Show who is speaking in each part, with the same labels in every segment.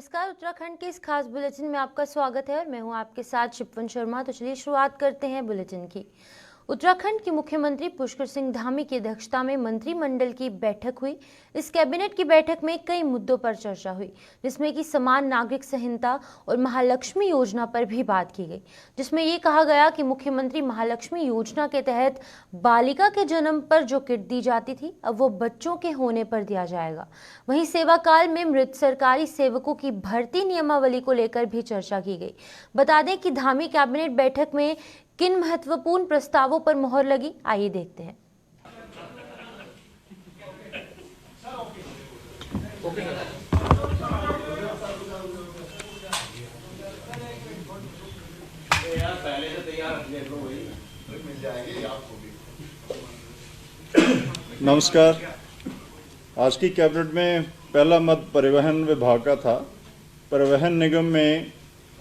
Speaker 1: नमस्कार, उत्तराखंड के इस खास बुलेटिन में आपका स्वागत है और मैं हूं आपके साथ शिपवन शर्मा। तो चलिए शुरुआत करते हैं बुलेटिन की। उत्तराखंड के मुख्यमंत्री पुष्कर सिंह धामी की अध्यक्षता में मंत्रिमंडल की बैठक हुई। इस कैबिनेट की बैठक में कई मुद्दों पर चर्चा हुई, जिसमें कि समान नागरिक संहिता और महालक्ष्मी योजना पर भी बात की गई, जिसमें ये कहा गया कि मुख्यमंत्री महालक्ष्मी योजना के तहत बालिका के जन्म पर जो किट दी जाती थी, अब वो बच्चों के होने पर दिया जाएगा। वहीं सेवा काल में मृत सरकारी सेवकों की भर्ती नियमावली को लेकर भी चर्चा की गई। बता दें कि धामी कैबिनेट बैठक में किन महत्वपूर्ण प्रस्तावों पर मोहर लगी, आइए देखते हैं।
Speaker 2: नमस्कार। आज की कैबिनेट में पहला मत परिवहन विभाग का था। परिवहन निगम में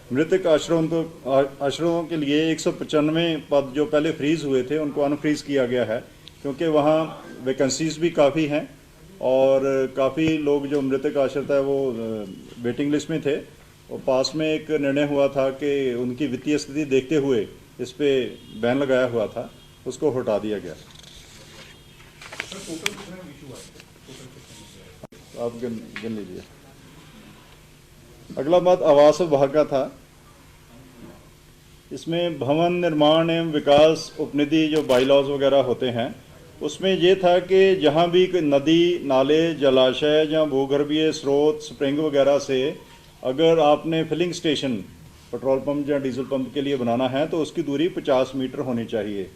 Speaker 2: मृतक आश्रमों के लिए 195 पद जो पहले फ्रीज हुए थे उनको अनफ्रीज किया गया है, क्योंकि वहाँ वैकेंसीज भी काफ़ी हैं और काफ़ी लोग जो मृतक आश्रित है वो वेटिंग लिस्ट में थे। और पास में एक निर्णय हुआ था कि उनकी वित्तीय स्थिति देखते हुए इस पे बैन लगाया हुआ था, उसको हटा दिया गया। आप गिन लीजिए। अगला मत आवास विभाग का था। इसमें भवन निर्माण एवं विकास उपनिधि जो बाईलॉज वगैरह होते हैं, उसमें ये था कि जहाँ भी नदी, नाले, जलाशय या भूगर्भीय स्रोत, स्प्रिंग वगैरह से अगर आपने फिलिंग स्टेशन पेट्रोल पंप या डीजल पंप के लिए बनाना है तो उसकी दूरी 50 मीटर होनी चाहिए।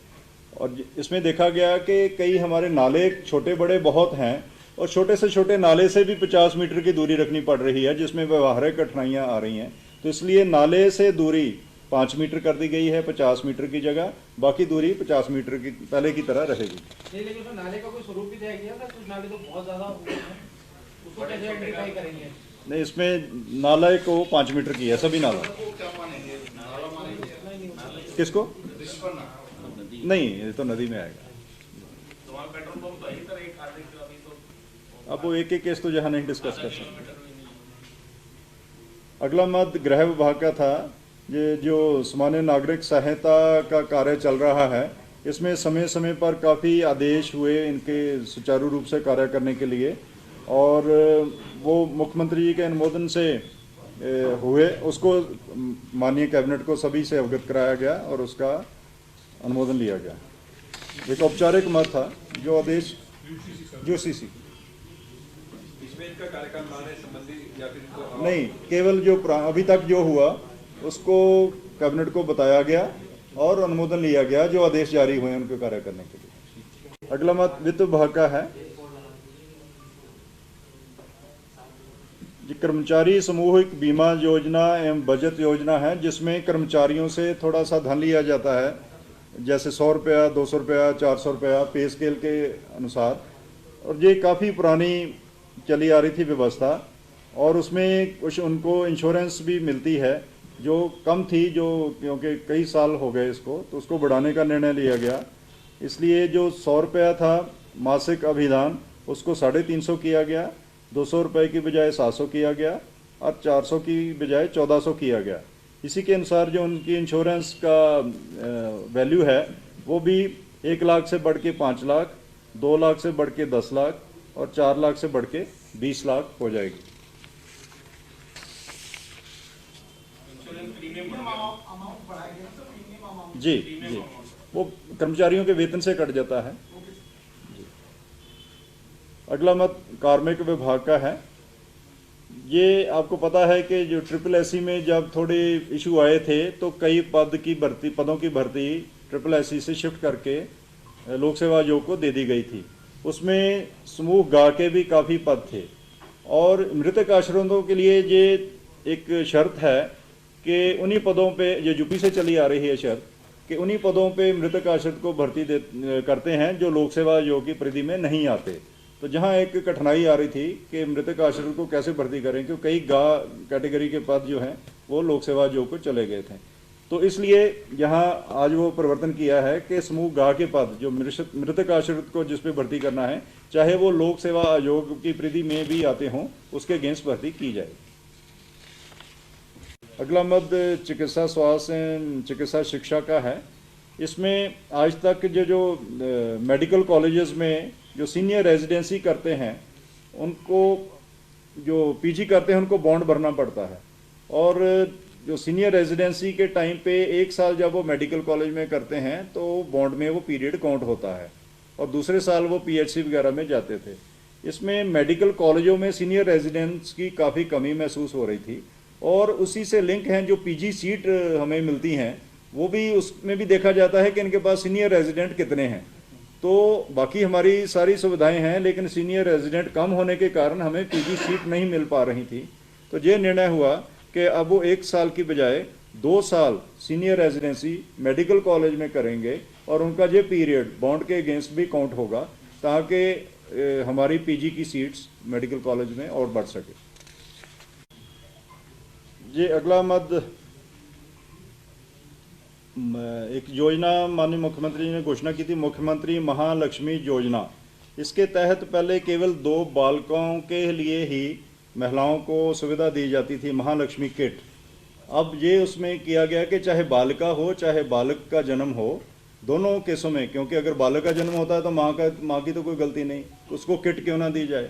Speaker 2: और इसमें देखा गया कि कई हमारे नाले छोटे बड़े बहुत हैं और छोटे से छोटे नाले से भी 50 मीटर की दूरी रखनी पड़ रही है, जिसमें व्यवहारिक कठिनाइयाँ आ रही हैं। तो इसलिए नाले से दूरी 5 मीटर कर दी गई है 50 मीटर की जगह, बाकी दूरी 50 मीटर की पहले की तरह रहेगी।
Speaker 3: नहीं, लेकिन उसमें नाले का कोई स्वरूप भी दिया गया था। कुछ नाले तो बहुत ज़्यादा उसको कैसे आइडेंटिफाई करेंगे?
Speaker 2: नहीं, इसमें नाले को 5 मीटर की है सभी नाला। किसको? नहीं, ये तो नदी में आएगा। अब वो एक केस तो जहाँ नहीं डिस्कस कर सकते। अगला मत गृह विभाग का था। ये जो सामान्य नागरिक सहायता का कार्य चल रहा है, इसमें समय समय पर काफ़ी आदेश हुए इनके सुचारू रूप से कार्य करने के लिए, और वो मुख्यमंत्री जी के अनुमोदन से हुए। उसको माननीय कैबिनेट को सभी से अवगत कराया गया और उसका अनुमोदन लिया गया। एक औपचारिक मत था जो आदेश जो सीसी
Speaker 4: इसका कार्यकाल बढ़ाने संबंधी या फिर
Speaker 2: नहीं, केवल जो अभी तक जो हुआ उसको कैबिनेट को बताया गया और अनुमोदन लिया गया, जो आदेश जारी हुए उनको कार्य करने के लिए। अगला मत वित्त विभाग का है। कर्मचारी सामूहिक बीमा योजना एवं बचत योजना है, जिसमें कर्मचारियों से थोड़ा सा धन लिया जाता है, जैसे 100 रुपया, 200 रुपया, 400 रुपया पे स्केल के अनुसार। और ये काफ़ी पुरानी चली आ रही थी व्यवस्था, और उसमें कुछ उनको इंश्योरेंस भी मिलती है जो कम थी, जो क्योंकि कई साल हो गए इसको, तो उसको बढ़ाने का निर्णय लिया गया। इसलिए जो 100 रुपया था मासिक अभिदान, उसको 350 किया गया, 200 रुपये की बजाय 700 किया गया और 400 की बजाय 1400 किया गया। इसी के अनुसार जो उनकी इंश्योरेंस का वैल्यू है वो भी 1 लाख से बढ़ के 5 लाख, 2 लाख से बढ़ के 10 लाख और 4 लाख से बढ़ के 20 लाख हो जाएगी। जी जी, वो कर्मचारियों के वेतन से कट जाता है। अगला मत कार्मिक विभाग का है। ये आपको पता है कि जो SSSC में जब थोड़े इशू आए थे तो कई पदों की भर्ती SSSC से शिफ्ट करके लोक सेवा आयोग को दे दी गई थी। उसमें समूह गा के भी काफ़ी पद थे, और मृतक आश्रितों के लिए ये एक शर्त है कि उन्हीं पदों पे, ये यूपी से चली आ रही है शर्त, कि उन्हीं पदों पे मृतक आश्रित को भर्ती करते हैं जो लोक सेवा आयोग की परिधि में नहीं आते। तो जहाँ एक कठिनाई आ रही थी कि मृतक आश्रित को कैसे भर्ती करें, क्योंकि कई गा कैटेगरी के पद जो हैं वो लोक सेवा आयोग को चले गए थे। तो इसलिए यहाँ आज वो परिवर्तन किया है कि समूह गा के पद जो मृतक आश्रित को जिस पे भर्ती करना है, चाहे वो लोक सेवा आयोग की परिधि में भी आते हों, उसके अगेंस्ट भर्ती की जाए। अगला मद चिकित्सा स्वास्थ्य चिकित्सा शिक्षा का है। इसमें आज तक जो मेडिकल कॉलेजेस में जो सीनियर रेजिडेंसी करते हैं उनको, जो पीजी करते हैं उनको बॉन्ड भरना पड़ता है, और जो सीनियर रेजिडेंसी के टाइम पे 1 साल जब वो मेडिकल कॉलेज में करते हैं तो बॉन्ड में वो पीरियड काउंट होता है, और दूसरे साल वो पीएचसी वगैरह में जाते थे। इसमें मेडिकल कॉलेजों में सीनियर रेजिडेंट्स की काफ़ी कमी महसूस हो रही थी, और उसी से लिंक हैं जो पीजी सीट हमें मिलती हैं, वो भी उसमें भी देखा जाता है कि इनके पास सीनियर रेजिडेंट कितने हैं। तो बाकी हमारी सारी सुविधाएं हैं, लेकिन सीनियर रेजिडेंट कम होने के कारण हमें पीजी सीट नहीं मिल पा रही थी। तो ये निर्णय हुआ कि अब वो 1 साल की बजाय 2 साल सीनियर रेजिडेंसी मेडिकल कॉलेज में करेंगे, और उनका ये पीरियड बॉन्ड के अगेंस्ट भी काउंट होगा, ताकि हमारी पीजी की सीट्स मेडिकल कॉलेज में और बढ़ सके। ये अगला मद एक योजना माननीय मुख्यमंत्री जी ने घोषणा की थी, मुख्यमंत्री महालक्ष्मी योजना। इसके तहत पहले केवल 2 बालकों के लिए ही महिलाओं को सुविधा दी जाती थी, महालक्ष्मी किट। अब ये उसमें किया गया कि चाहे बालिका हो चाहे बालक का जन्म हो, दोनों केसों में, क्योंकि अगर बालक का जन्म होता है तो माँ की तो कोई गलती नहीं, उसको किट क्यों ना दी जाए।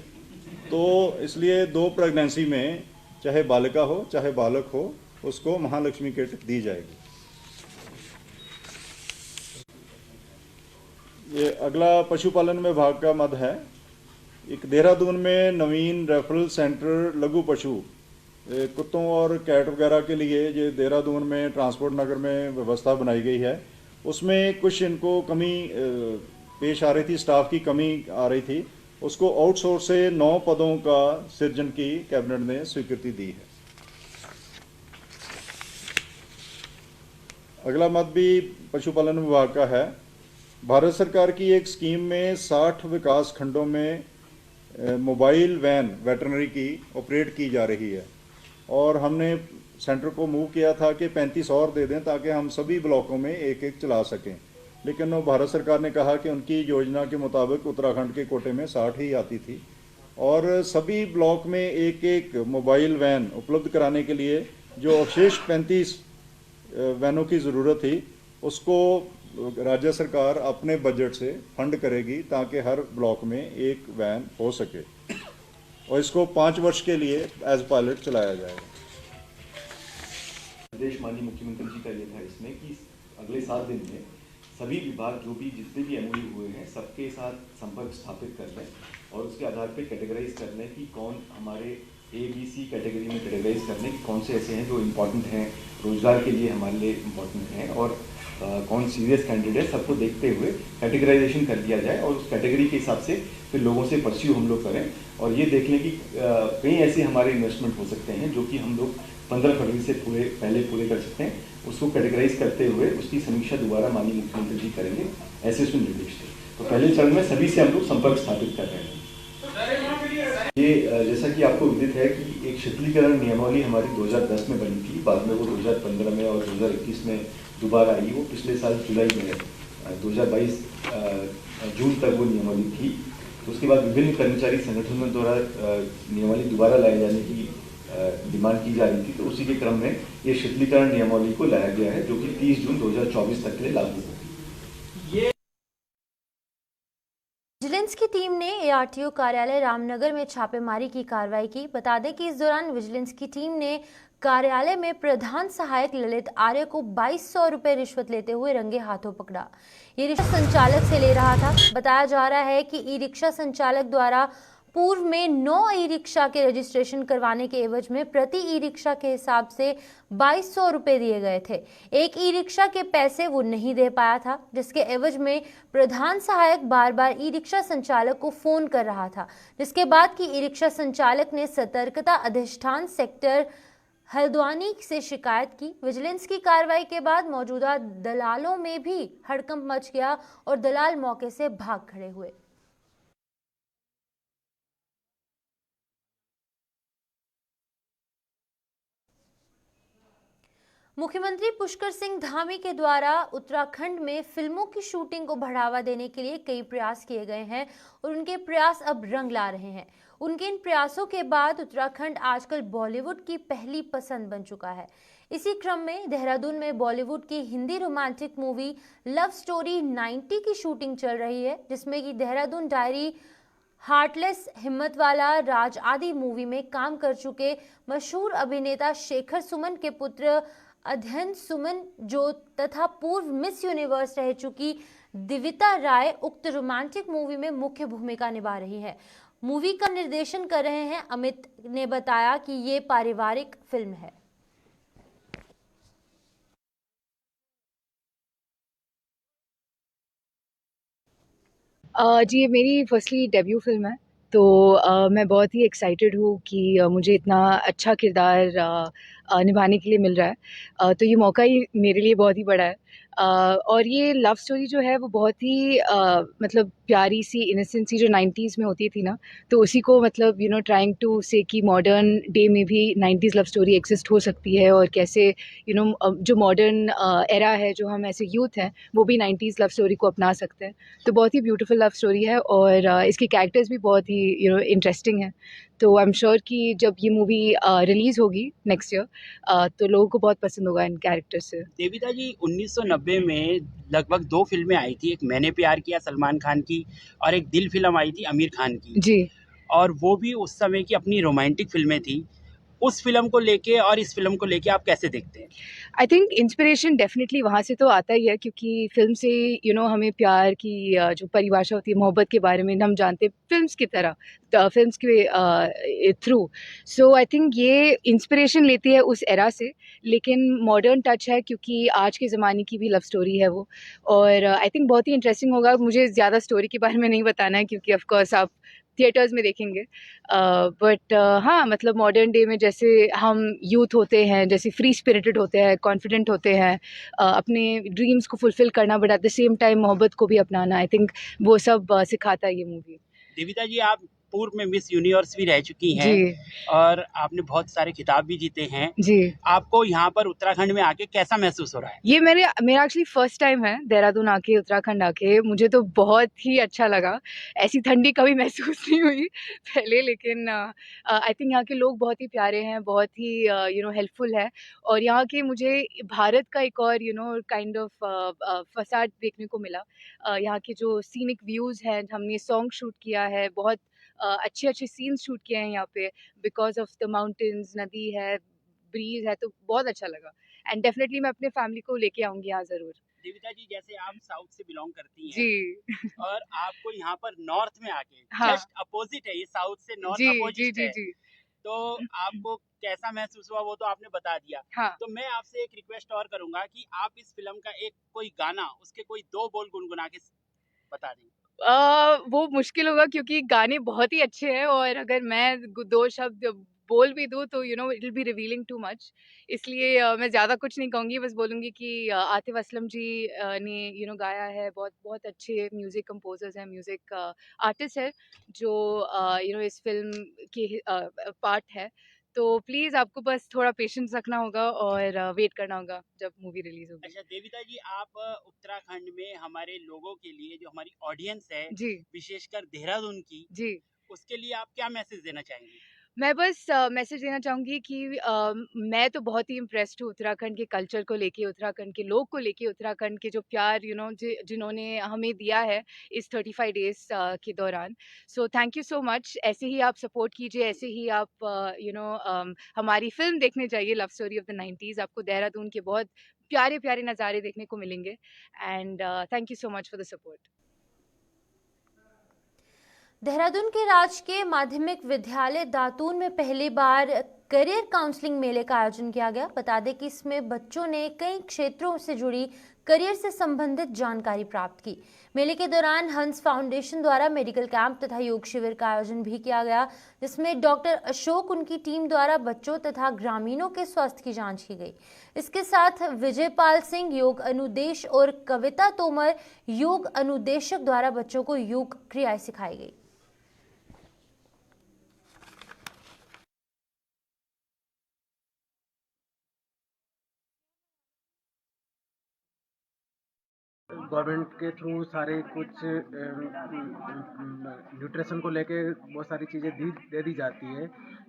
Speaker 2: तो इसलिए 2 प्रेगनेंसी में चाहे बालिका हो चाहे बालक हो, उसको महालक्ष्मी किट दी जाएगी। ये अगला पशुपालन विभाग का मद है। एक देहरादून में नवीन रेफरल सेंटर लघु पशु कुत्तों और कैट वगैरह के लिए ये देहरादून में ट्रांसपोर्ट नगर में व्यवस्था बनाई गई है। उसमें कुछ इनको कमी पेश आ रही थी, स्टाफ की कमी आ रही थी, उसको आउटसोर्स से 9 पदों का सृजन की कैबिनेट ने स्वीकृति दी है। अगला मद भी पशुपालन विभाग का है। भारत सरकार की एक स्कीम में 60 विकास खंडों में मोबाइल वैन वेटरनरी की ऑपरेट की जा रही है, और हमने सेंटर को मूव किया था कि 35 और दे दें ताकि हम सभी ब्लॉकों में एक चला सकें, लेकिन वो भारत सरकार ने कहा कि उनकी योजना के मुताबिक उत्तराखंड के कोटे में 60 ही आती थी, और सभी ब्लॉक में एक मोबाइल वैन उपलब्ध कराने के लिए जो अवशेष 35 वैनों की ज़रूरत थी, उसको राज्य सरकार अपने बजट से फंड करेगी ताकि हर ब्लॉक में एक वैन हो सके, और इसको 5 वर्ष के लिए एज पायलट चलाया जाएगा।
Speaker 5: निर्देश माननीय मुख्यमंत्री जी का ये था इसमें कि अगले 7 दिन में सभी विभाग जो भी जितने भी एमओयू हुए हैं सबके साथ संपर्क स्थापित कर लें, और उसके आधार पे कैटेगराइज कर लें कि कौन हमारे ABC कैटेगरी में कैटेगराइज कर लें कि कौन से ऐसे हैं जो इम्पोर्टेंट हैं, रोजगार के लिए हमारे लिए इम्पोर्टेंट हैं, और कौन सीरियस कैंडिडेट, सबको देखते हुए कैटेगराइजेशन कर दिया जाए, और उस कैटेगरी के हिसाब से फिर लोगों से परस्यू हम लोग करें, और ये देख लें कि कई ऐसे हमारे इन्वेस्टमेंट हो सकते हैं जो कि हम लोग 15 फरवरी से पहले पूरे कर सकते हैं। उसको कैटेगराइज करते हुए उसकी समीक्षा दोबारा माननीय मुख्यमंत्री जी करेंगे, ऐसे उसमें निर्देश थे। तो पहले चरण में सभी से हम लोग संपर्क स्थापित कर रहे हैं। ये जैसा कि आपको विदित है कि एक शिथिलीकरण नियमावली हमारी 2010 में बनी थी, बाद में वो 2015 में और 2021 में दोबारा आई। वो पिछले साल जुलाई में 2022 जून तक वो नियमावली थी। तो उसके बाद विभिन्न कर्मचारी संगठनों द्वारा नियमावली दोबारा लाए जाने की डिमांड की जा रही थी, तो उसी के क्रम में ये शिथिलीकरण नियमावली को लाया गया है, जो कि 30 जून 2024 तक के लिए लागू होगी।
Speaker 1: विजिलेंस की टीम ने एआरटीओ कार्यालय रामनगर में छापेमारी की कार्रवाई की। बता दें कि इस दौरान विजिलेंस की टीम ने कार्यालय में प्रधान सहायक ललित आर्य को 2200 रुपए रिश्वत लेते हुए रंगे हाथों पकड़ा। ये रिश्वत संचालक से ले रहा था। बताया जा रहा है कि ई रिक्शा संचालक द्वारा पूर्व में 9 ई रिक्शा के रजिस्ट्रेशन करवाने के एवज में प्रति ई रिक्शा के हिसाब से 2200 रुपए दिए गए थे। एक ई रिक्शा के पैसे वो नहीं दे पाया था, जिसके एवज में प्रधान सहायक बार बार ई रिक्शा संचालक को फोन कर रहा था, जिसके बाद की ई रिक्शा संचालक ने सतर्कता अधिष्ठान सेक्टर हल्द्वानी से शिकायत की। विजिलेंस की कार्रवाई के बाद मौजूदा दलालों में भी हड़कंप मच गया और दलाल मौके से भाग खड़े हुए। मुख्यमंत्री पुष्कर सिंह धामी के द्वारा उत्तराखंड में फिल्मों की शूटिंग को बढ़ावा देने के लिए कई प्रयास किए गए हैं और उनके प्रयास अब रंग ला रहे हैं। उनके इन प्रयासों के बाद उत्तराखंड आजकल बॉलीवुड की पहली पसंद बन चुका है। इसी क्रम में देहरादून में बॉलीवुड की Hindi romantic movie love story 90 की शूटिंग चल रही है, जिसमें कि देहरादून डायरी, हार्टलेस, हिम्मतवाला, राज आदि मूवी में काम कर चुके मशहूर अभिनेता शेखर सुमन के पुत्र अध्ययन सुमन जो तथा पूर्व मिस यूनिवर्स रह चुकी दिविता राय उक्त रोमांटिक मूवी में मुख्य भूमिका निभा रही है। मूवी का निर्देशन कर रहे हैं अमित ने बताया कि ये पारिवारिक फिल्म है।
Speaker 6: जी, ये मेरी फर्स्टली डेब्यू फ़िल्म है, तो मैं बहुत ही एक्साइटेड हूँ कि मुझे इतना अच्छा किरदार निभाने के लिए मिल रहा है। तो ये मौका ही मेरे लिए बहुत ही बड़ा है। और ये लव स्टोरी जो है वो बहुत ही मतलब प्यारी सी, इनोसेंट सी जो 90s में होती थी ना, तो उसी को मतलब ट्राइंग टू से कि मॉडर्न डे में भी 90s लव स्टोरी एक्सिस्ट हो सकती है, और कैसे जो मॉडर्न एरा है, जो हम ऐसे यूथ हैं, वो भी 90s लव स्टोरी को अपना सकते हैं। तो बहुत ही ब्यूटीफुल लव स्टोरी है, और इसके कैरेक्टर्स भी बहुत ही इंटरेस्टिंग हैं। तो आई एम श्योर कि जब ये मूवी रिलीज़ होगी नेक्स्ट ईयर, तो लोगों को बहुत पसंद होगा इन कैरेक्टर से।
Speaker 7: देविता जी, 1990 में लगभग 2 फ़िल्में आई थी, एक मैंने प्यार किया सलमान खान की और एक दिल फ़िल्म आई थी आमिर खान की,
Speaker 6: जी।
Speaker 7: और वो भी उस समय की अपनी रोमांटिक फ़िल्में थी। उस फ़िल्म को लेके और इस फ़िल्म को लेके आप कैसे देखते हैं?
Speaker 6: आई थिंक इंस्पिरेशन डेफिनेटली वहाँ से तो आता ही है, क्योंकि फ़िल्म से हमें प्यार की जो परिभाषा होती है, मोहब्बत के बारे में हम जानते हैं फ़िल्म्स की तरह, फ़िल्म्स के थ्रू। सो आई थिंक ये इंस्पिरेशन लेती है उस एरा से, लेकिन मॉडर्न टच है क्योंकि आज के ज़माने की भी लव स्टोरी है वो। और आई थिंक बहुत ही इंटरेस्टिंग होगा। मुझे ज़्यादा स्टोरी के बारे में नहीं बताना है, क्योंकि ऑफ़ कोर्स आप थिएटर्स में देखेंगे। बट हाँ, मतलब मॉडर्न डे में जैसे हम यूथ होते हैं, जैसे फ्री स्पिरिटेड होते हैं, कॉन्फिडेंट होते हैं, अपने ड्रीम्स को फुलफ़िल करना, but at the same time मोहब्बत को भी अपनाना, आई थिंक वो सब सिखाता है ये मूवी।
Speaker 7: देविता जी, आप पूर्व में मिस यूनिवर्स भी रह चुकी हैं
Speaker 6: जी,
Speaker 7: और आपने बहुत सारे खिताब भी जीते हैं।
Speaker 6: जी।
Speaker 7: आपको यहाँ पर उत्तराखंड में आके कैसा महसूस हो रहा है?
Speaker 6: ये मेरा एक्चुअली फर्स्ट टाइम है देहरादून आके, उत्तराखंड आके। मुझे तो बहुत ही अच्छा लगा। ऐसी ठंडी कभी महसूस नहीं हुई पहले, लेकिन आई थिंक यहाँ के लोग बहुत ही प्यारे हैं, बहुत ही हेल्पफुल है। और यहाँ के मुझे भारत का एक और काइंड ऑफ फसाड देखने को मिला। यहाँ के जो सीनिक व्यूज़ हैं, हमने सॉन्ग शूट किया है, बहुत अच्छे-अच्छे सीन्स शूट किए हैं यहाँ पे, बिकॉज़ ऑफ द माउंटेन्स, नदी है, ब्रीज़ है, तो बहुत अच्छा लगा। एंड डेफिनेटली मैं अपने फैमिली को लेके आऊँगी यहाँ ज़रूर।
Speaker 7: देविता जी, जैसे आप साउथ से बिलोंग करती हैं
Speaker 6: जी।
Speaker 7: और आपको यहाँ पर नॉर्थ में आके
Speaker 6: हाँ।
Speaker 7: जस्ट अपोजिट है, ये साउथ से नॉर्थ
Speaker 6: जी, जी,
Speaker 7: अपोजिट
Speaker 6: जी,
Speaker 7: है,
Speaker 6: जी।
Speaker 7: तो आपको कैसा महसूस हुआ वो तो आपने बता दिया।
Speaker 6: हाँ।
Speaker 7: तो मैं आपसे एक रिक्वेस्ट और करूंगा कि आप इस फिल्म का एक कोई गाना, उसके कोई 2 बोल गुनगुना के बता दें।
Speaker 6: वो मुश्किल होगा, क्योंकि गाने बहुत ही अच्छे हैं, और अगर मैं 2 शब्द बोल भी दूँ तो it will be revealing too much. इसलिए मैं ज़्यादा कुछ नहीं कहूँगी, बस बोलूँगी कि आतिफ़ असलम जी ने गाया है। बहुत बहुत अच्छे म्यूज़िक कंपोज़र्स हैं, म्यूज़िक आर्टिस्ट हैं, जो इस फ़िल्म की पार्ट है। तो प्लीज़ आपको बस थोड़ा पेशेंस रखना होगा, और वेट करना होगा जब मूवी रिलीज़ होगी।
Speaker 7: अच्छा देविता जी, आप उत्तराखंड में हमारे लोगों के लिए, जो हमारी ऑडियंस है,
Speaker 6: जी,
Speaker 7: विशेषकर देहरादून की,
Speaker 6: जी।
Speaker 7: उसके लिए आप क्या मैसेज देना चाहेंगी?
Speaker 6: मैं बस मैसेज देना चाहूँगी कि मैं तो बहुत ही इम्प्रेस्ड हूँ उत्तराखंड के कल्चर को लेके, उत्तराखंड के लोग को लेके, उत्तराखंड के जो प्यार जिन्होंने हमें दिया है इस 35 डेज़ के दौरान। So thank you so much. ऐसे ही आप सपोर्ट कीजिए, ऐसे ही आप हमारी फ़िल्म देखने जाइए, love story of the 90s। आपको देहरादून के बहुत प्यारे-प्यारे नज़ारे देखने को मिलेंगे। And thank you so much for the support.
Speaker 1: Dehradun के राजकीय माध्यमिक विद्यालय दातून में पहली बार करियर काउंसलिंग मेले का आयोजन किया गया। बता दें कि इसमें बच्चों ने कई क्षेत्रों से जुड़ी करियर से संबंधित जानकारी प्राप्त की। मेले के दौरान हंस फाउंडेशन द्वारा मेडिकल कैंप तथा योग शिविर का आयोजन भी किया गया, जिसमें डॉक्टर अशोक उनकी टीम द्वारा बच्चों तथा ग्रामीणों के स्वास्थ्य की जांच की गई। इसके साथ विजयपाल सिंह योग अनुदेश और कविता तोमर योग अनुदेशक द्वारा बच्चों को योग क्रियाएं सिखाई गई।
Speaker 8: गवर्नमेंट के थ्रू सारे कुछ न्यूट्रिशन को लेके बहुत सारी चीज़ें दे दी जाती है,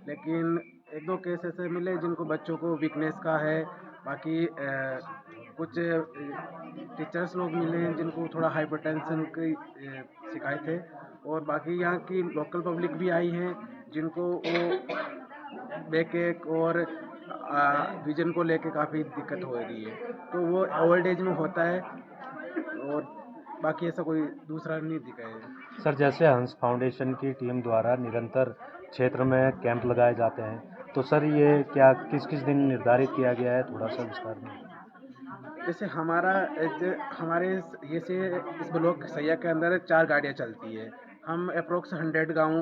Speaker 8: लेकिन एक दो केस ऐसे मिले जिनको बच्चों को वीकनेस का है, बाकी कुछ टीचर्स लोग मिले हैं जिनको थोड़ा हाइपरटेंशन की शिकायत है, और बाकी यहाँ की लोकल पब्लिक भी आई हैं जिनको वो बैक एक और विजन को लेके काफ़ी दिक्कत हो रही है, तो वो ओल्ड एज में होता है, और बाकी ऐसा कोई दूसरा नहीं दिखा है।
Speaker 9: सर, जैसे हंस फाउंडेशन की टीम द्वारा निरंतर क्षेत्र में कैंप लगाए जाते हैं, तो सर ये क्या किस किस दिन निर्धारित किया गया है, थोड़ा सा विस्तार में?
Speaker 8: जैसे हमारे ये से इस ब्लॉक सैया के अंदर 4 गाड़ियाँ चलती है, हम अप्रोक्स 100 गांव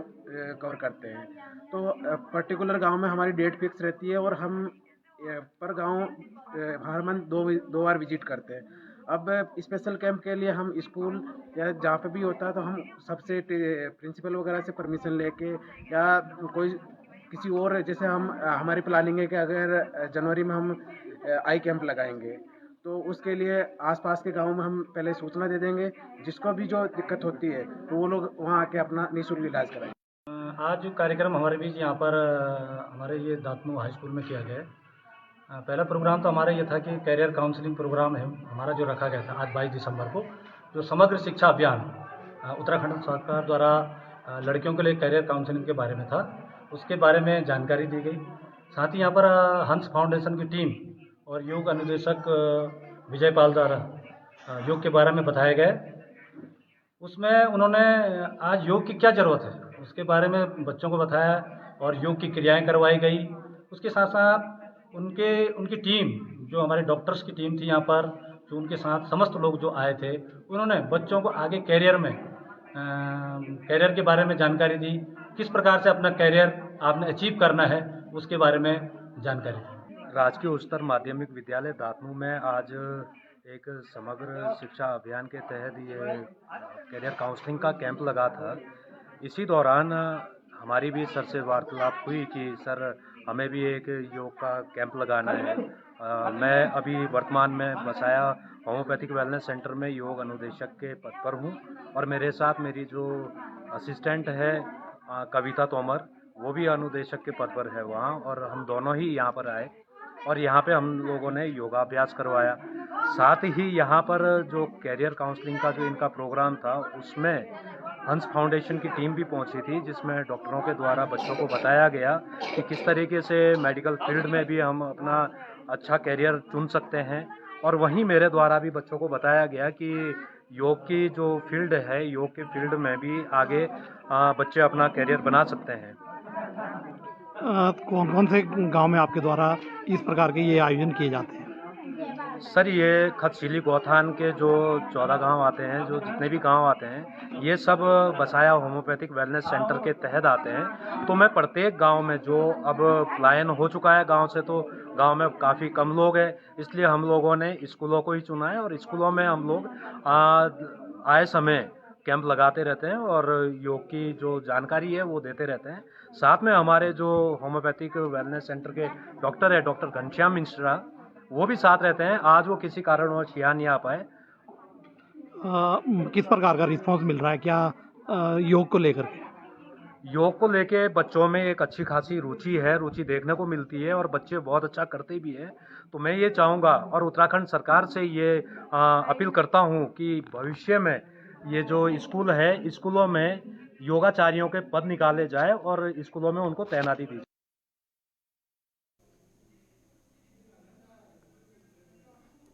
Speaker 8: कवर करते हैं, तो पर्टिकुलर गांव में हमारी डेट फिक्स रहती है और हम पर गांव हर मंथ दो बार विजिट करते हैं। अब स्पेशल कैंप के लिए हम स्कूल या जहाँ पे भी होता है तो हम सबसे प्रिंसिपल वगैरह से परमिशन लेके, या कोई किसी और, जैसे हमारी प्लानिंग है कि अगर जनवरी में हम आई कैंप लगाएंगे तो उसके लिए आसपास के गांव में हम पहले सूचना दे देंगे, जिसको भी जो दिक्कत होती है तो वो लोग वहाँ आके अपना निःशुल्क इलाज कराएंगे।
Speaker 10: आज जो कार्यक्रम हमारे बीच यहाँ पर हमारे ये दातनू हाई स्कूल में किया गया है, पहला प्रोग्राम तो हमारा ये था कि कैरियर काउंसलिंग प्रोग्राम है हमारा जो रखा गया था आज 22 दिसंबर को, जो समग्र शिक्षा अभियान उत्तराखंड सरकार द्वारा लड़कियों के लिए कैरियर काउंसलिंग के बारे में था, उसके बारे में जानकारी दी गई। साथ ही यहाँ पर हंस फाउंडेशन की टीम और योग अनुदेशक विजय पाल द्वारा योग के बारे में बताया गया। उसमें उन्होंने आज योग की क्या ज़रूरत है उसके बारे में बच्चों को बताया और योग की क्रियाएं करवाई गई। उसके साथ साथ उनकी टीम, जो हमारे डॉक्टर्स की टीम थी यहाँ पर, जो उनके साथ समस्त लोग जो आए थे, उन्होंने बच्चों को आगे कैरियर के बारे में जानकारी दी, किस प्रकार से अपना कैरियर आपने अचीव करना है उसके बारे में जानकारी दी।
Speaker 9: राजकीय उच्चतर माध्यमिक विद्यालय दातनू में आज एक समग्र शिक्षा अभियान के तहत ये कैरियर काउंसलिंग का कैंप लगा था। इसी दौरान हमारी भी सर से वार्तालाप हुई कि सर हमें भी एक योग का कैंप लगाना है। मैं अभी वर्तमान में बसाया होम्योपैथिक वेलनेस सेंटर में योग अनुदेशक के पद पर हूँ, और मेरे साथ मेरी जो असिस्टेंट है कविता तोमर, वो भी अनुदेशक के पद पर है वहाँ, और हम दोनों ही यहाँ पर आए और यहाँ पे हम लोगों ने योगाभ्यास करवाया। साथ ही यहाँ पर जो कैरियर काउंसलिंग का जो इनका प्रोग्राम था उसमें हंस फाउंडेशन की टीम भी पहुंची थी, जिसमें डॉक्टरों के द्वारा बच्चों को बताया गया कि किस तरीके से मेडिकल फील्ड में भी हम अपना अच्छा कैरियर चुन सकते हैं। और वहीं मेरे द्वारा भी बच्चों को बताया गया कि योग की जो फील्ड है, योग के फील्ड में भी आगे बच्चे अपना कैरियर बना सकते हैं।
Speaker 11: कौन कौन से गांव में आपके द्वारा इस प्रकार के ये आयोजन किए जाते हैं?
Speaker 9: सर, ये खतशीली गौथान के जो 14 गांव आते हैं, जो जितने भी गांव आते हैं, ये सब बसाया होम्योपैथिक वेलनेस सेंटर के तहत आते हैं। तो मैं प्रत्येक गांव में, जो अब पलायन हो चुका है गांव से, तो गांव में काफ़ी कम लोग हैं, इसलिए हम लोगों ने स्कूलों को ही चुना है और स्कूलों में हम लोग आए समय कैंप लगाते रहते हैं और योग की जो जानकारी है वो देते रहते हैं। साथ में हमारे जो होम्योपैथिक वेलनेस सेंटर के डॉक्टर है, डॉक्टर घनश्याम मिश्रा, वो भी साथ रहते हैं। आज वो किसी कारणवश यहाँ नहीं आ पाए।
Speaker 11: किस प्रकार का रिस्पांस मिल रहा है क्या योग को लेकर के?
Speaker 9: योग को लेके बच्चों में एक अच्छी खासी रुचि देखने को मिलती है और बच्चे बहुत अच्छा करते भी हैं। तो मैं ये चाहूँगा और उत्तराखंड सरकार से ये अपील करता हूँ कि भविष्य में ये जो स्कूल है, स्कूलों में योगाचार्यों के पद निकाले जाए और स्कूलों में उनको तैनाती दी जाए।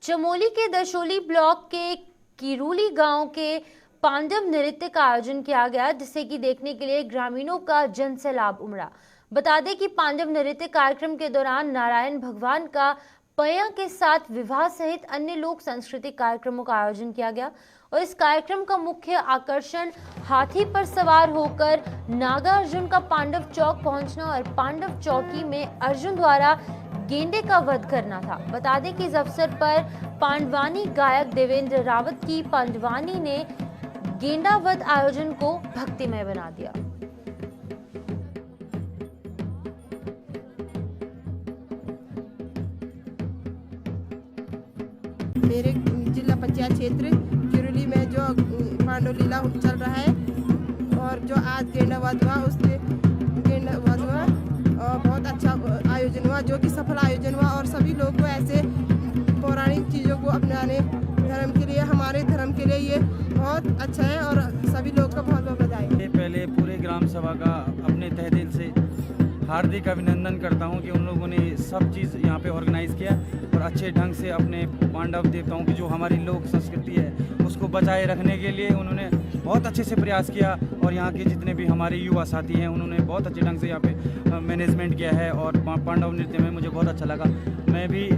Speaker 1: चमोली के दशोली ब्लॉक के किरूली गांव के पांडव नृत्य का आयोजन किया गया, जिसे कि देखने के लिए ग्रामीणों का जनसैलाब उमड़ा। बता दें कि पांडव नृत्य कार्यक्रम के दौरान नारायण भगवान का पया के साथ विवाह सहित अन्य लोक सांस्कृतिक कार्यक्रमों का आयोजन किया गया और इस कार्यक्रम का मुख्य आकर्षण हाथी पर सवार होकर नागा अर्जुन का पांडव चौक पहुंचना और पांडव चौकी में अर्जुन द्वारा गेंडे का वध करना था। बता दें कि इस अवसर पर पांडवानी गायक देवेंद्र रावत की पांडवानी ने गेंडा वध आयोजन को भक्तिमय बना दिया।
Speaker 12: मेरे जिला पंचायत क्षेत्र किरूली में जो पांडव लीला चल रहा है और जो आज गेंडा वध हुआ, उसके गेंडा वध हुआ और बहुत अच्छा आयोजन हुआ। जो कि सफल आयोजन हुआ और सभी लोग को ऐसे पौराणिक चीज़ों को अपनाने धर्म के लिए, हमारे धर्म के लिए ये बहुत अच्छा है और सभी लोग का बहुत बहुत बधाई।
Speaker 13: पहले पूरे ग्राम सभा का अपने तहे दिल से हार्दिक अभिनंदन करता हूं कि उन लोगों ने सब चीज़ यहाँ पे ऑर्गेनाइज़ किया और अच्छे ढंग से अपने पांडव देवताओं की जो हमारी लोक संस्कृति है उसको बचाए रखने के लिए उन्होंने बहुत अच्छे से प्रयास किया। और यहाँ के जितने भी हमारे युवा साथी हैं उन्होंने बहुत अच्छे ढंग से यहाँ पे मैनेजमेंट किया है और पांडव नृत्य में मुझे बहुत अच्छा लगा। मैं भी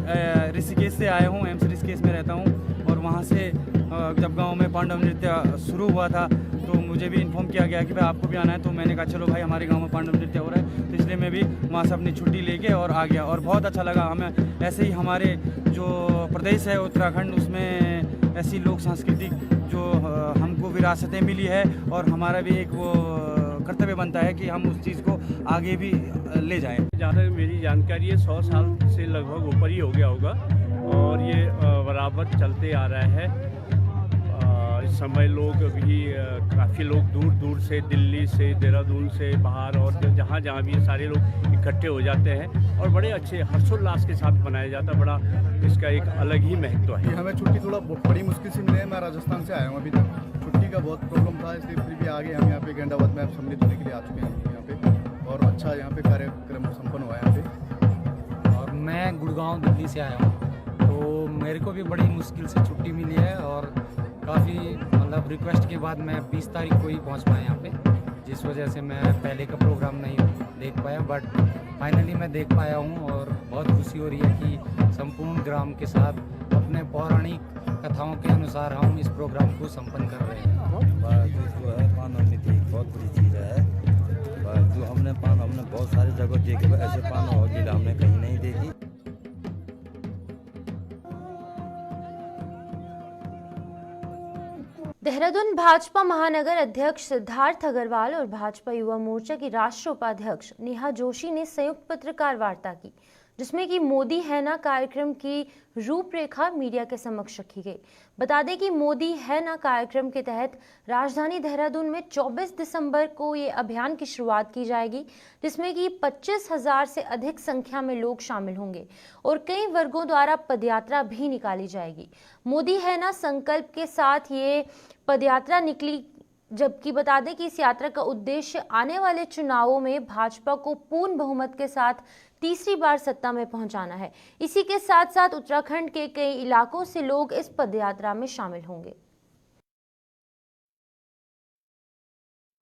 Speaker 13: ऋषिकेश से आया हूँ, एम्स ऋषिकेश में रहता हूँ और वहाँ से जब गांव में पांडव नृत्य शुरू हुआ था तो मुझे भी इन्फॉर्म किया गया कि भाई आपको भी आना है। तो मैंने कहा चलो भाई हमारे गांव में पांडव नृत्य हो रहा है, तो इसलिए मैं भी वहाँ से अपनी छुट्टी लेके और आ गया और बहुत अच्छा लगा हमें। ऐसे ही हमारे जो प्रदेश है उत्तराखंड, उसमें ऐसी लोक सांस्कृतिक जो हमको विरासतें मिली है और हमारा भी एक वो कर्तव्य बनता है कि हम उस चीज़ को आगे भी ले जाएं।
Speaker 14: जहाँ तक मेरी जानकारी है 100 साल से लगभग ऊपर ही हो गया होगा और ये बराबर चलते आ रहा है। इस समय लोग भी काफ़ी लोग दूर दूर से, दिल्ली से, देहरादून से, बाहर और जहाँ जहाँ भी सारे लोग इकट्ठे हो जाते हैं और बड़े अच्छे हर्षोल्लास के साथ मनाया जाता है। बड़ा इसका एक अलग ही महत्व है।
Speaker 15: हमें छुट्टी थोड़ा बड़ी मुश्किल से मिली है। मैं राजस्थान से आया हूँ, अभी तक छुट्टी का बहुत प्रॉब्लम था, इसलिए फिर भी आगे हम यहाँ पे गेंडाबाद में सम्मिलित होने के लिए आ चुके हैं यहाँ पे और अच्छा यहाँ पे कार्यक्रम संपन्न हुआ है यहाँ पे।
Speaker 10: और मैं गुड़गांव दिल्ली से आया हूँ, तो मेरे को भी बड़ी मुश्किल से छुट्टी मिली है और काफ़ी मतलब रिक्वेस्ट के बाद मैं 20 तारीख को ही पहुँच पाया यहाँ पे, जिस वजह से मैं पहले का प्रोग्राम नहीं देख पाया, बट फाइनली मैं देख पाया हूँ और बहुत खुशी हो रही है कि संपूर्ण ग्राम के साथ अपने पौराणिक कथाओं के अनुसार हम इस प्रोग्राम को संपन्न कर रहे हैं।
Speaker 16: जो है पान नृत्य बहुत बड़ी चीज़ है, जो हमने बहुत सारी जगह देखे, ऐसे पान और जिला हमने कहीं नहीं देखी।
Speaker 1: देहरादून भाजपा महानगर अध्यक्ष सिद्धार्थ अग्रवाल और भाजपा युवा मोर्चा की राष्ट्रीय उपाध्यक्ष नेहा जोशी ने संयुक्त पत्रकार वार्ता की, जिसमें कि मोदी है ना कार्यक्रम की रूपरेखा मीडिया के समक्ष रखी गई। बता दें कि मोदी है ना कार्यक्रम के तहत राजधानी देहरादून में 24 दिसंबर को ये अभियान की शुरुआत की जाएगी, जिसमें कि 25,000 से अधिक संख्या में लोग शामिल होंगे और कई वर्गों द्वारा पदयात्रा भी निकाली जाएगी। मोदी है ना संकल्प के साथ ये पदयात्रा निकली, जबकि बता दें कि इस यात्रा का उद्देश्य आने वाले चुनावों में भाजपा को पूर्ण बहुमत के साथ तीसरी बार सत्ता में पहुंचाना है। इसी के साथ साथ उत्तराखंड के कई इलाकों से लोग इस पदयात्रा में शामिल होंगे।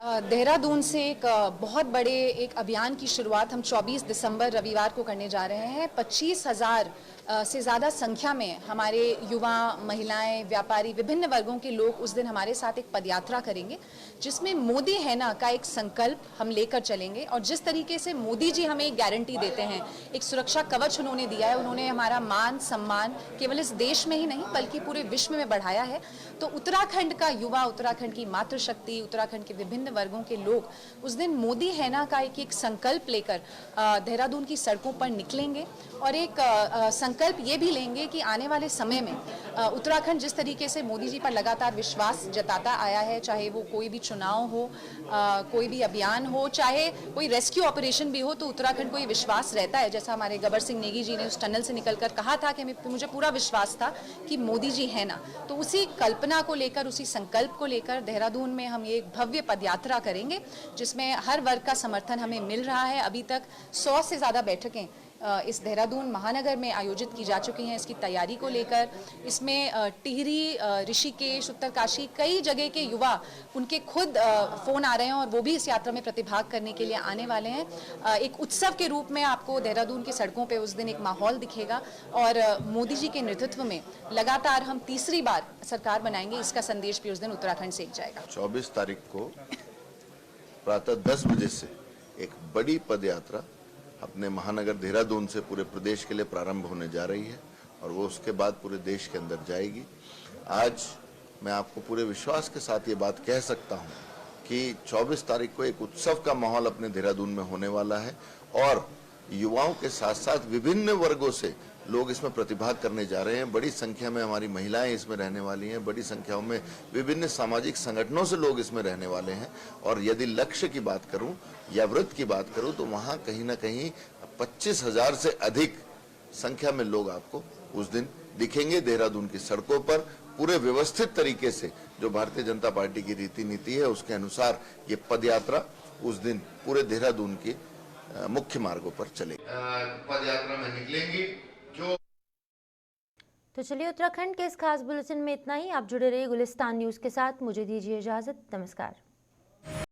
Speaker 17: देहरादून से एक बहुत बड़े एक अभियान की शुरुआत हम 24 दिसंबर रविवार को करने जा रहे हैं। 25,000 से ज़्यादा संख्या में हमारे युवा, महिलाएं, व्यापारी, विभिन्न वर्गों के लोग उस दिन हमारे साथ एक पदयात्रा करेंगे, जिसमें मोदी है ना का एक संकल्प हम लेकर चलेंगे। और जिस तरीके से मोदी जी हमें एक गारंटी देते हैं, एक सुरक्षा कवच उन्होंने दिया है, उन्होंने हमारा मान सम्मान केवल इस देश में ही नहीं बल्कि पूरे विश्व में बढ़ाया है। तो उत्तराखंड का युवा, उत्तराखंड की मातृशक्ति, उत्तराखंड के विभिन्न वर्गों के लोग उस दिन मोदी है ना का एक संकल्प लेकर देहरादून की सड़कों पर निकलेंगे और एक संकल्प ये भी लेंगे कि आने वाले समय में उत्तराखंड जिस तरीके से मोदी जी पर लगातार विश्वास जताता आया है, चाहे वो कोई भी चुनाव हो, कोई भी अभियान हो, चाहे कोई रेस्क्यू ऑपरेशन भी हो, तो उत्तराखंड को ये विश्वास रहता है। जैसा हमारे गबर सिंह नेगी जी ने उस टनल से निकलकर कहा था कि मुझे पूरा विश्वास था कि मोदी जी है ना। तो उसी कल्पना को लेकर, उसी संकल्प को लेकर देहरादून में हम ये एक भव्य पदयात्रा करेंगे, जिसमें हर वर्ग का समर्थन हमें मिल रहा है। अभी तक 100 से ज़्यादा बैठकें इस देहरादून महानगर में आयोजित की जा चुकी हैं इसकी तैयारी को लेकर। इसमें टिहरी, ऋषिकेश, उत्तरकाशी, कई जगह के युवा, उनके खुद फ़ोन आ रहे हैं और वो भी इस यात्रा में प्रतिभाग करने के लिए आने वाले हैं। एक उत्सव के रूप में आपको देहरादून की सड़कों पे उस दिन एक माहौल दिखेगा और मोदी जी के नेतृत्व में लगातार हम तीसरी बार सरकार बनाएंगे, इसका संदेश भी उस दिन उत्तराखंड से जाएगा।
Speaker 18: 24 तारीख को प्रातः 10 बजे से एक बड़ी पदयात्रा अपने महानगर देहरादून से पूरे प्रदेश के लिए प्रारंभ होने जा रही है और वो उसके बाद पूरे देश के अंदर जाएगी। आज मैं आपको पूरे विश्वास के साथ ये बात कह सकता हूँ कि 24 तारीख को एक उत्सव का माहौल अपने देहरादून में होने वाला है और युवाओं के साथ साथ विभिन्न वर्गों से लोग इसमें प्रतिभाग करने जा रहे हैं। बड़ी संख्या में हमारी महिलाएं इसमें रहने वाली हैं, बड़ी संख्या में विभिन्न सामाजिक संगठनों से लोग इसमें रहने वाले हैं। और यदि लक्ष्य की बात करूं या व्रत की बात करूं तो वहां कहीं ना कहीं 25,000 से अधिक संख्या में लोग आपको उस दिन दिखेंगे देहरादून की सड़कों पर। पूरे व्यवस्थित तरीके से जो भारतीय जनता पार्टी की रीति नीति है उसके अनुसार ये पद यात्रा उस दिन पूरे देहरादून के मुख्य मार्गों पर चलेगी। पद यात्रा में निकलेंगी जो।
Speaker 1: तो चलिए उत्तराखंड के इस खास बुलेटिन में इतना ही। आप जुड़े रहिए गुलिस्तान न्यूज़ के साथ। मुझे दीजिए इजाज़त। नमस्कार।